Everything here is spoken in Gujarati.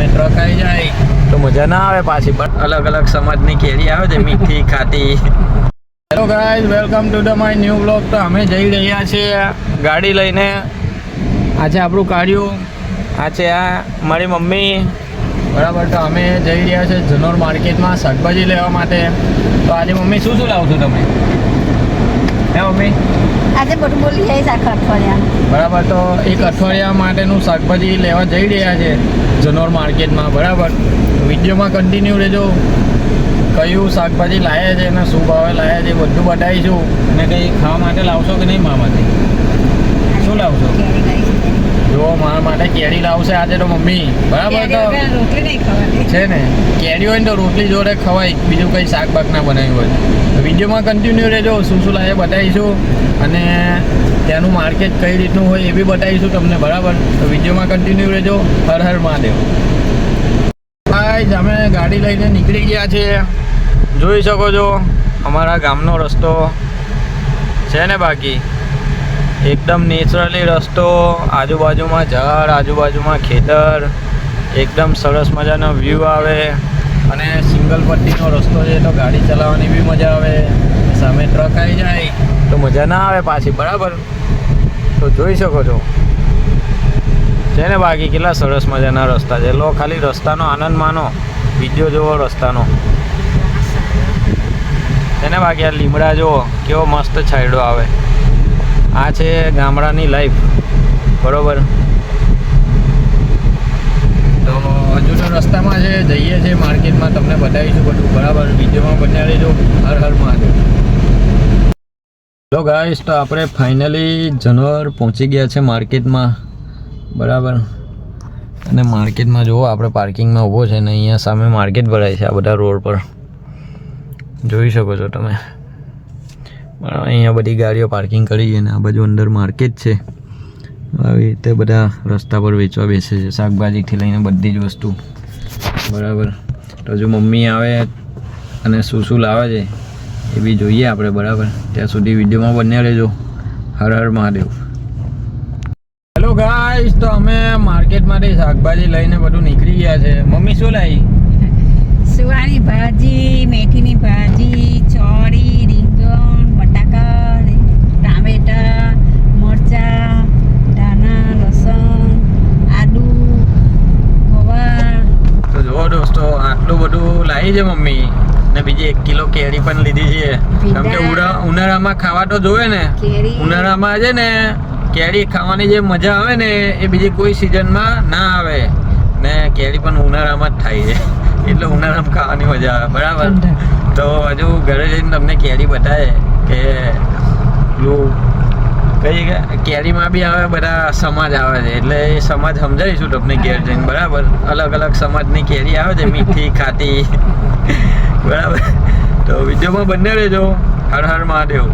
સામે ટ્રક આવી જાય તો મજા ના આવે પાછી. પણ અલગ અલગ સમાજની કેરી આવે છે, મીઠી ખાટી. Hello guys, welcome to the my new blog. તો અમે જઈ રહ્યા છીએ ગાડી લઈને. આ છે આપણું કાઢ્યું, આ છે આ મારી મમ્મી, બરાબર. તો અમે જઈ રહ્યા છીએ જનોર માર્કેટમાં શાકભાજી લેવા માટે. તો આજે મમ્મી શું શું લાવશો તમે? હે મમ્મી? આજે બધું બોલી જાય આખા અઠવાડિયા, બરાબર. તો એક અઠવાડિયા માટેનું શાકભાજી લેવા જઈ રહ્યા છે જનોર માર્કેટમાં, બરાબર. વિડીયોમાં કન્ટિન્યુ રહેજો. કયું શાકભાજી લાવ્યા છે અને શું ભાવે લાવ્યા છે બધું બતાવીશું. અને કંઈ ખાવા માટે લાવશો કે નહીં મારા માટે? શું લાવશો? જો મારા માટે કેરી લાવશે આજે તો મમ્મી, બરાબર. તો રોટલી નહીં ખાવાની છે ને, કેરી હોય ને તો રોટલી જોડે ખવાય, બીજું કંઈ શાક બાક ના બનાવ્યું હોય. તો વિડીયોમાં કન્ટિન્યુ રહેજો. શું શું લાવે બતાવીશું અને ત્યાંનું માર્કેટ કઈ રીતનું હોય એ બી બતાવીશું તમને, બરાબર. તો વિડીયોમાં કન્ટિન્યુ રહેજો. હર હર મહાદેવ. અમે ગાડી લઈને નીકળી ગયા છીએ. જોઈ શકો છો અમારા ગામનો રસ્તો છે ને, બાકી એકદમ નેચરલી રસ્તો, આજુબાજુમાં ઝાડ, આજુબાજુમાં ખેતર, એકદમ સરસ મજાનો વ્યૂ આવે. અને સિંગલ પટ્ટીનો રસ્તો છે તો ગાડી ચલાવવાની બી મજા આવે. સામે ટ્રક આવી જાય તો મજા ના આવે પાછી, બરાબર. તો જોઈ શકો છો છે ને, બાકી કેટલા સરસ મજાના રસ્તા છે. લો ખાલી રસ્તાનો આનંદ માનો, વિડીયો જોવો રસ્તાનો છે ને. બાકી આ લીમડા જુઓ કેવો મસ્ત છાંયડો આવે. આ છે ગામડાની લાઈફ, બરોબર. તો હજુ તો રસ્તામાં છે, જઈએ છીએ માર્કેટમાં, તમને બતાવીશું બધું, બરાબર. વિડીયોમાં બન્યા રહેજો. હર હર મહાદેવ. તો ગાઈસ, તો આપણે ફાઇનલી જનોર પહોંચી ગયા છે માર્કેટમાં, બરાબર. અને માર્કેટમાં જુઓ આપણે પાર્કિંગમાં ઊભો છે ને અહીંયા સામે માર્કેટ ભરાય છે આ બધા રોડ પર, જોઈ શકો છો તમે. અહીંયા બધી ગાડીઓ પાર્કિંગ કરી છે ને આ બાજુ અંદર માર્કેટ છે. આવી રીતે બધા રસ્તા પર વેચવા બેસે છે, શાકભાજીથી લઈને બધી જ વસ્તુ, બરાબર. તો જો મમ્મી આવે અને શું શું લાવે છે એ બી જોઈએ આપણે, બરાબર. ત્યાં સુધી વિડીયોમાં બન્યા રહેજો. હર હર મહાદેવ. હેલો ગાઈસ, તો અમે માર્કેટમાંથી શાકભાજી લઈને બધું નીકળી ગયા છે. મમ્મી શું લાવી? સુવાની ભાજી, મેથીની ભાજી, ચોળી, રીંગણ, બટાકા, ટામેટા, મરચાં, ધાણા, લસણ, આદુ, ગવાર. તો જુઓ દોસ્તો, આટલું બધું લાવી છે મમ્મી. ને બીજી 1 કિલો કેરી પણ લીધી છે, કેમ કે ઉનાળામાં ખાવા તો જોવે ને. ઉનાળામાં છે ને કેરી ખાવાની જે મજા આવે ને એ બીજી કોઈ સિઝનમાં ના આવે. ને કેરી પણ ઉનાળામાં જ થાય છે, એટલે ઉનાળામાં ખાવાની મજા આવે, બરાબર. તો હજુ ઘરે જઈને તમને કેરી બતાવે કે પેલું કઈ કેરીમાં બી આવે, બધા સમાજ આવે છે, એટલે એ સમાજ સમજાવીશું તમને ઘેર જઈને, બરાબર. અલગ અલગ સમાજની કેરી આવે છે, મીઠી ખાટી, બરાબર. તો વિડીયોમાં બંને રહેજો. હર હર મહાદેવ.